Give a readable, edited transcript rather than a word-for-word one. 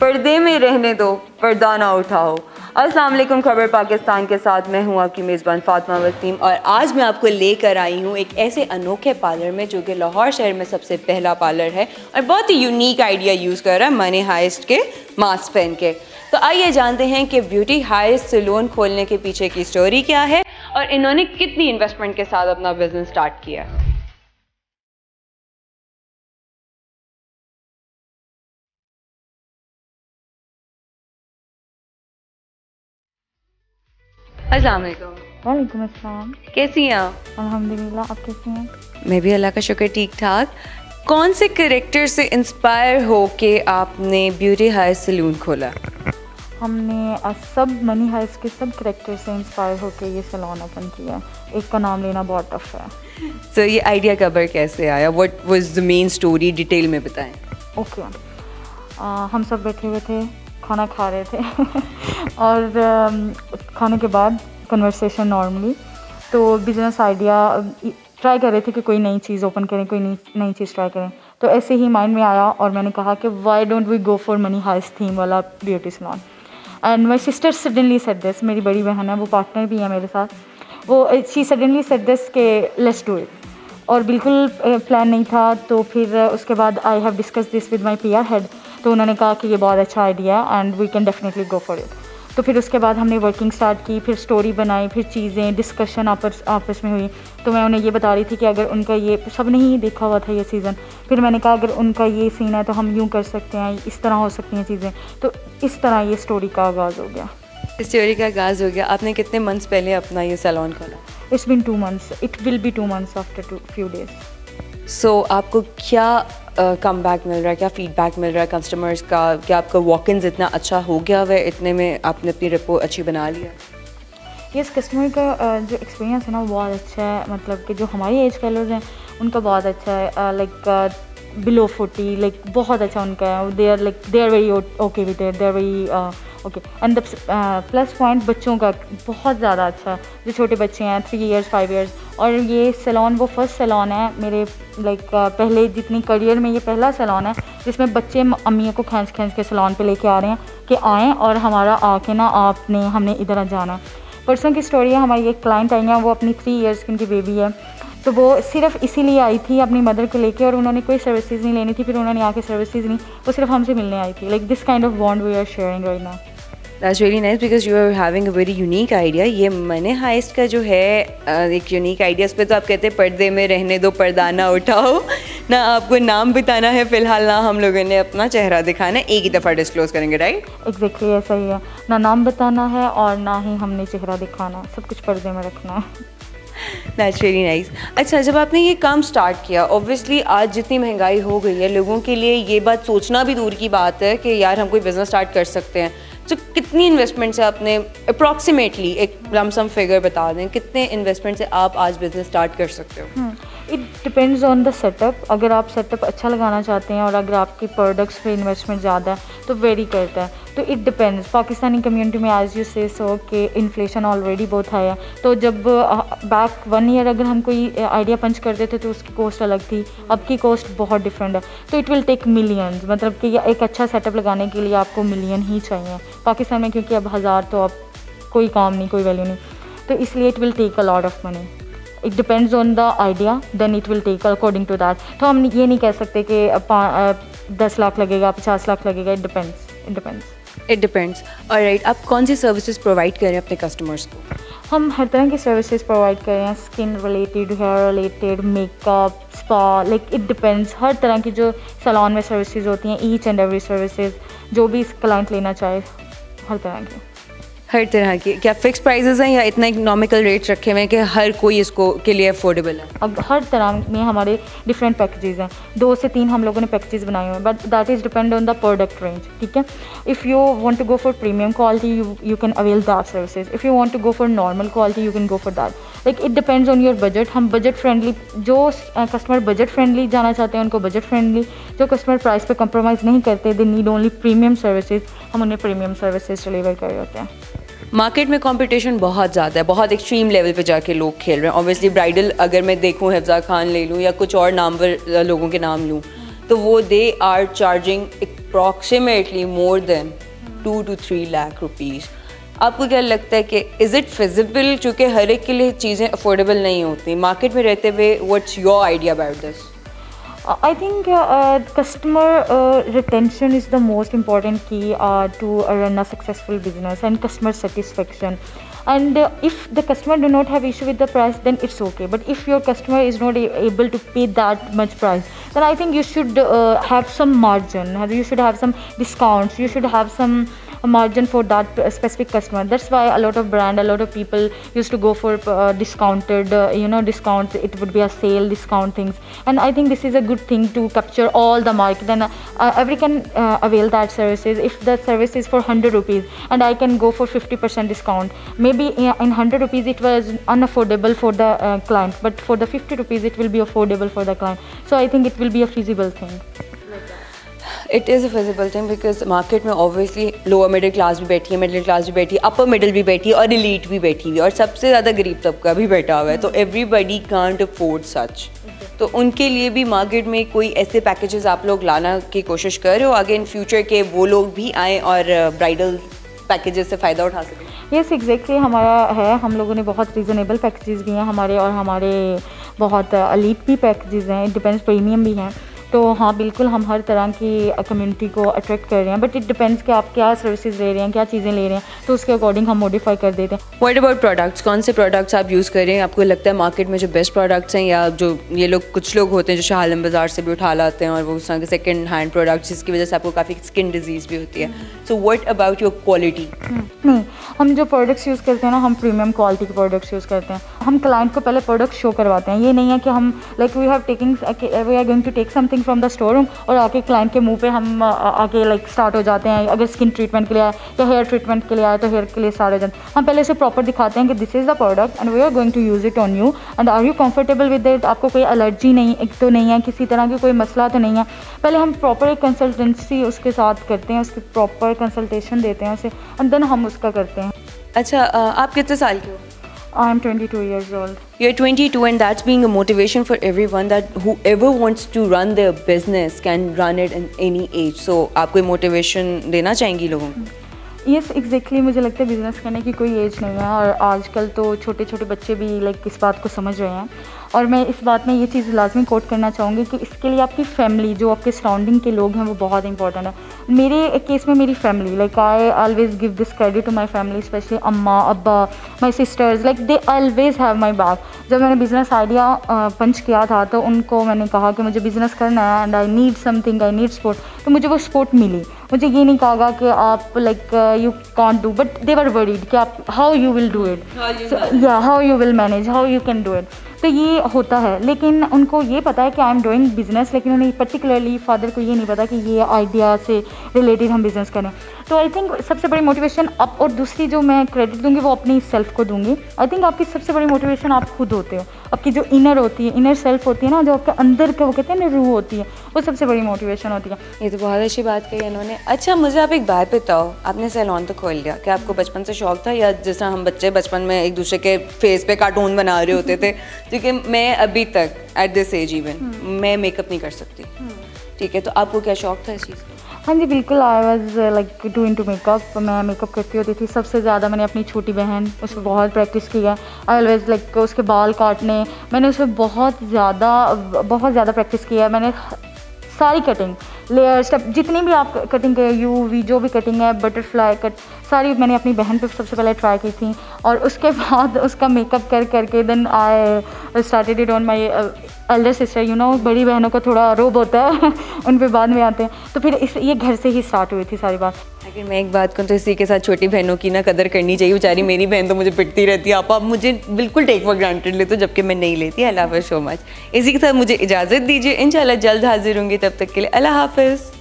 पर्दे में रहने दो, पर्दा ना उठाओ। अस्सलाम वालेकुम, खबर पाकिस्तान के साथ मैं हूँ आपकी मेज़बान फ़ातिमा वसीम और आज मैं आपको लेकर आई हूँ एक ऐसे अनोखे पार्लर में जो कि लाहौर शहर में सबसे पहला पार्लर है और बहुत ही यूनिक आइडिया यूज़ कर रहा है मनी हाइस्ट के मास्क पहन के। तो आइए जानते हैं कि ब्यूटी हाइस्ट सैलून खोलने के पीछे की स्टोरी क्या है और इन्होंने कितनी इन्वेस्टमेंट के साथ अपना बिजनेस स्टार्ट किया है। अस्सलाम वालेकुम। वालेकुम अस्सलाम। कैसी हैं आप? अल्हम्दुलिल्लाह, आप कैसी हैं? मैं भी अल्लाह का शुक्र ठीक ठाक। कौन से कैरेक्टर से इंस्पायर हो के आपने ब्यूटी हाइस्ट सैलून खोला? हमने सब मनी हाइस्ट के सब कैरेक्टर से इंस्पायर होकर ये सैलून ओपन किया है। एक का नाम लेना बहुत टफ है। So, ये आइडिया कबर कैसे आया? What was the main story? Detail में बताएं। ओके, हम सब बैठे हुए थे, खाना खा रहे थे और खाने के बाद कन्वर्सेशन नॉर्मली तो बिजनेस आइडिया ट्राई कर रहे थे कि कोई नई चीज़ ओपन करें, कोई नई चीज़ ट्राई करें। तो ऐसे ही माइंड में आया और मैंने कहा कि why don't we go for money heist theme वाला beauty salon. And my sister suddenly said this, मेरी बड़ी बहन है, वो पार्टनर भी है मेरे साथ, वो शी सडनली सेड दिस के लेट्स डू इट। और बिल्कुल प्लान नहीं था। तो फिर उसके बाद I have discuss this with my PR head, तो उन्होंने कहा कि ये बहुत अच्छा आइडिया है and we can definitely go for it. तो फिर उसके बाद हमने वर्किंग स्टार्ट की, फिर स्टोरी बनाई, फिर चीज़ें डिस्कशन आपस में हुई। तो मैं उन्हें ये बता रही थी कि अगर उनका ये सब ने ही देखा हुआ था ये सीज़न, फिर मैंने कहा अगर उनका ये सीन है तो हम यूँ कर सकते हैं, इस तरह हो सकती हैं चीज़ें। तो इस तरह ये स्टोरी का आगाज़ हो गया। स्टोरी का आगाज़ हो गया। आपने कितने मंथ्स पहले अपना ये सैलून खोला? It's been 2 months, it will be 2 months after few days। सो आपको क्या कम बैक मिल रहा है, क्या फीडबैक मिल रहा है कस्टमर्स का? क्या आपका वॉक-इन्स इतना अच्छा हो गया हुआ है, इतने में आपने अपनी रिपो अच्छी बना लिया? यस, कस्टमर का जो एक्सपीरियंस है ना वो बहुत अच्छा है। मतलब कि जो हमारी एज फैलोज़ हैं उनका बहुत अच्छा है। लाइक बिलो 40, लाइक बहुत अच्छा उनका है। They are very okay with it, they are very okay. And the plus point बच्चों का बहुत ज़्यादा अच्छा है। जो छोटे बच्चे हैं 3 years 5 years, और ये सैलून वो फर्स्ट सैलून है मेरे पहले जितनी करियर में ये पहला सैलून है जिसमें बच्चे अम्मियों को खींच के सैलून पे लेके आ रहे हैं कि आएँ और हमारा आके ना हमने इधर जाना है। परसों की स्टोरी है, हमारी एक क्लाइंट आई है, वो अपनी 3 years की उनकी बेबी है। तो वो सिर्फ इसीलिए आई थी अपनी मदर को लेके और उन्होंने कोई सर्विसेज नहीं लेनी थी। फिर उन्होंने आके सर्विसेज नहीं, वो सिर्फ हमसे मिलने आई थी। Like this kind of bond we are sharing right now. That's really nice because you are having a very unique idea. ये मनी हाइस्ट का जो है एक यूनिक आइडिया, इस पर तो आप कहते हैं पर्दे में रहने दो, पर्दा ना उठाओ। ना आपको नाम बताना है फ़िलहाल, ना हम लोगों ने अपना चेहरा दिखाना है, एक ही दफ़ा डिस्क्लोज़ करेंगे, राइट? एग्जैक्टली ऐसा ही है, ना नाम बताना है और ना ही हमने चेहरा दिखाना है, सब कुछ पर्दे में रखना है। That's really nice. अच्छा, जब आपने ये काम स्टार्ट किया, ऑब्वियसली आज जितनी महंगाई हो गई है लोगों के लिए ये बात सोचना भी दूर की बात है कि यार हम कोई बिज़नेस स्टार्ट कर सकते हैं। तो कितनी इन्वेस्टमेंट से आपने अप्रॉक्सीमेटली एक लमसम फिगर बता दें, कितने इन्वेस्टमेंट से आप आज बिज़नेस स्टार्ट कर सकते हो? It depends on the setup. अगर आप सेटअप अच्छा लगाना चाहते हैं और अगर आपकी प्रोडक्ट्स पे इन्वेस्टमेंट ज़्यादा है तो वेरी करता है। तो इट डिपेंड्स। पाकिस्तानी कम्युनिटी में एज यू से सो कि इन्फ्लेशन ऑलरेडी बहुत हाई है। तो जब बैक 1 year अगर हम कोई आइडिया पंच करते थे तो उसकी कॉस्ट अलग थी, अब की कॉस्ट बहुत डिफरेंट है। तो इट विल टेक मिलियंस, मतलब कि एक अच्छा सेटअप लगाने के लिए आपको मिलियन ही चाहिए पाकिस्तान में, क्योंकि अब 1000 तो अब कोई काम नहीं, कोई वैल्यू नहीं। तो इसलिए it will take a lot of money. It depends on the idea, then it will take according to that. तो हम ये नहीं कह सकते कि 10 लाख लगेगा, 50 लाख लगेगा। It depends. ऑलराइट, आप कौन सी सर्विसेज प्रोवाइड कर रहे हैं अपने कस्टमर्स को? हम हर तरह की सर्विसेज प्रोवाइड कर रहे हैं, skin related, hair related, makeup, spa, like it depends. हर तरह की जो सैलून में सर्विसेज होती हैं, ईच एंड एवरी सर्विसेज जो भी क्लाइंट लेना चाहे, हर तरह की। क्या फिक्स प्राइसेस हैं या इतना इकोनॉमिकल रेट रखे हुए हैं कि हर कोई इसको के लिए अफोर्डेबल है? अब हर तरह में हमारे डिफरेंट पैकेजेस हैं, 2 से 3 हम लोगों ने पैकेजेस बनाए हुए हैं, but that is depend on the product range. ठीक है, if you want to go for premium quality you can avail that services. If you want to go for normal quality you can go for that. Like it depends on your budget. हम budget friendly, जो customer budget friendly जाना चाहते हैं उनको budget friendly, जो customer price पे compromise नहीं करते, they need only premium services, हम उन्हें प्रीमियम सर्विसेज डिलीवर कर रहे होते हैं। मार्केट में कंपटीशन बहुत ज़्यादा है, बहुत एक्सट्रीम लेवल पे जाके लोग खेल रहे हैं। ऑब्वियसली ब्राइडल अगर मैं देखूं, हिफ्ज़ा खान ले लूँ या कुछ और नामवर लोगों के नाम लूँ, तो वो they are charging approximately more than 2 to 3 lakh rupees. आपको क्या लगता है कि इज़ इट फिजिबल, चूँकि हर एक के लिए चीज़ें अफोर्डेबल नहीं होती मार्केट में रहते हुए? What's your idea about this? I think customer retention is the most important key to run a successful business, and customer satisfaction. And if the customer do not have issue with the price, then it's okay. But if your customer is not able to pay that much price, then I think you should have some margin. You should have some discounts. You should have some margin for that specific customer. That's why a lot of brand, a lot of people used to go for discounted, discount. It would be a sale discount things, and I think this is a good thing to capture all the market, and every can avail that services. If the service is for 100 rupees and I can go for 50% discount, maybe in 100 rupees it was unaffordable for the client, but for the 50 rupees it will be affordable for the client. So I think it will be a feasible thing. It is a feasible thing because market में obviously lower middle class भी बैठी है, middle class भी बैठी है, upper middle भी बैठी है और एलीट भी बैठी हुई है और सबसे ज़्यादा गरीब तबका भी बैठा हुआ है। तो एवरीबडी कांट अफोर्ड सच। तो उनके लिए भी मार्केट में कोई ऐसे पैकेजेस आप लोग लाना की कोशिश कर रहे हो आगे इन फ्यूचर के वो लोग भी आएँ और ब्राइडल पैकेजेस से फ़ायदा उठा सकें? यस एग्जैक्टली, हमारा है, हम लोगों ने बहुत रीज़नेबल पैकेजेस भी हैं हमारे, और हमारे बहुत एलीट भी पैकेजेस हैं, डिपेंड्स प्रीमियम भी हैं। तो हाँ बिल्कुल, हम हर तरह की कम्युनिटी को अट्रैक्ट कर रहे हैं, बट इट डिपेंड्स कि आप क्या सर्विसेज ले रहे हैं, क्या चीज़ें ले रहे हैं, तो उसके अकॉर्डिंग हम मॉडिफाई कर देते हैं। What about products? कौन से प्रोडक्ट्स आप यूज़ कर रहे हैं? आपको लगता है मार्केट में जो बेस्ट प्रोडक्ट्स हैं, या जो ये लोग कुछ लोग होते हैं जो शाह आलम बाज़ार से भी उठा लाते हैं और वो उस तरह के सेकेंड हैंड प्रोडक्ट्स जिसकी वजह से आपको काफ़ी स्किन डिजीज़ भी होती है। So what about your quality? नहीं, हम जो प्रोडक्ट्स यूज़ करते हैं ना, हम प्रीमियम क्वालिटी के प्रोडक्ट्स यूज़ करते हैं। हम क्लाइंट को पहले प्रोडक्ट शो करवाते हैं। ये नहीं है कि हम we are going to take something from the store room और आके क्लाइंट के मुंह पे हम आके स्टार्ट हो जाते हैं। अगर स्किन ट्रीटमेंट के लिए आए या हेयर ट्रीटमेंट के लिए आए तो हेयर के लिए स्टार्ट हो जाते हैं। हम पहले से प्रॉपर दिखाते हैं कि this is the product and we are going to use it on you and are you comfortable with it. आपको कोई एलर्जी नहीं तो नहीं है, किसी तरह की कोई मसला तो नहीं है। पहले हम प्रॉपर एक कंसल्टेंसी उसके साथ करते हैं, उसकी प्रॉपर कंसल्टेशन देते हैं उसे, एंड देन हम उसका करते हैं। अच्छा, आप कितने साल के हो? I am 22 years old. You're 22 and that's being a motivation for everyone that whoever wants to run their business can run it in any age. So आप कोई motivation देना चाहेंगी लोगों को? यस एग्जैक्टली, मुझे लगता है बिज़नेस करने की कोई एज नहीं है, और आजकल तो छोटे छोटे बच्चे भी इस बात को समझ रहे हैं। और मैं इस बात में ये चीज़ लाजमी कोट करना चाहूँगी कि इसके लिए आपकी फैमिली, जो आपके सराउंडिंग के लोग हैं, वो बहुत इंपॉर्टेंट है। मेरे केस में मेरी family, I always give this credit to my family, specially अम्मा, अब्बा, my sisters, they always have my back. जब मैंने बिज़नेस आइडिया पंच किया था तो उनको मैंने कहा कि मुझे बिज़नेस करना है and I need something, I need support, तो मुझे वो सपोर्ट मिली। मुझे ये नहीं कहा कि आप you can't do, but they were worried कि आप how you will do it, how you will manage, how you can do it. तो ये होता है, लेकिन उनको ये पता है कि आई एम डूइंग बिजनेस, लेकिन उन्हें पर्टिकुलरली फादर को ये नहीं पता कि ये आइडिया से रिलेटेड हम बिज़नेस करें। तो आई थिंक सबसे बड़ी मोटिवेशन अब, और दूसरी जो मैं क्रेडिट दूंगी वो अपनी सेल्फ को दूंगी। आई थिंक आपकी सबसे बड़ी मोटिवेशन आप खुद होते हो, आपकी जो इनर होती है, इनर सेल्फ होती है ना, जो आपके अंदर के वो कहते हैं ना रूह होती है, वो सबसे बड़ी मोटिवेशन होती है। ये तो बहुत अच्छी बात कही इन्होंने। अच्छा, मुझे आप एक बात बताओ, आपने सैलून तो खोल लिया, क्या आपको बचपन से शौक था, या जैसा हम बच्चे बचपन में एक दूसरे के फेस पे कार्टून बना रहे होते थे? क्योंकि मैं अभी तक एट दिस एज इवन मैं मेकअप नहीं कर सकती, ठीक है, तो आपको क्या शौक था इस चीज़ का? हाँ जी बिल्कुल, I was to into makeup. मैं मेकअप करती होती थी। सबसे ज़्यादा मैंने अपनी छोटी बहन, उसमें बहुत प्रैक्टिस की है। आई ऑलवेज उसके बाल काटने, मैंने उसमें बहुत ज़्यादा प्रैक्टिस की है। मैंने सारी कटिंग, लेयर, स्टेप, जितनी भी आप कटिंग के वी जो भी कटिंग है, बटरफ्लाई कट, सारी मैंने अपनी बहन पे सबसे पहले ट्राई की थी, और उसके बाद उसका मेकअप करके then I started it on my elder sister. बड़ी बहनों को थोड़ा रोब होता है उन पे बाद में आते हैं, तो फिर ये घर से ही स्टार्ट हुई थी सारी बात। लेकिन मैं एक बात कहूँ तो इसी के साथ छोटी बहनों की ना कदर करनी चाहिए। बेचारी मेरी बहन तो मुझे पिटती रहती है, आप मुझे बिल्कुल टेक फॉर ग्रांटेड लेते हो, जबकि मैं नहीं लेती। अल्लाह हाफ़िज़ सो मच। इसी के साथ मुझे इजाज़त दीजिए, इंशाल्लाह जल्द हाजिर होंगी, तब तक के लिए अल्लाह हाफ़िज़।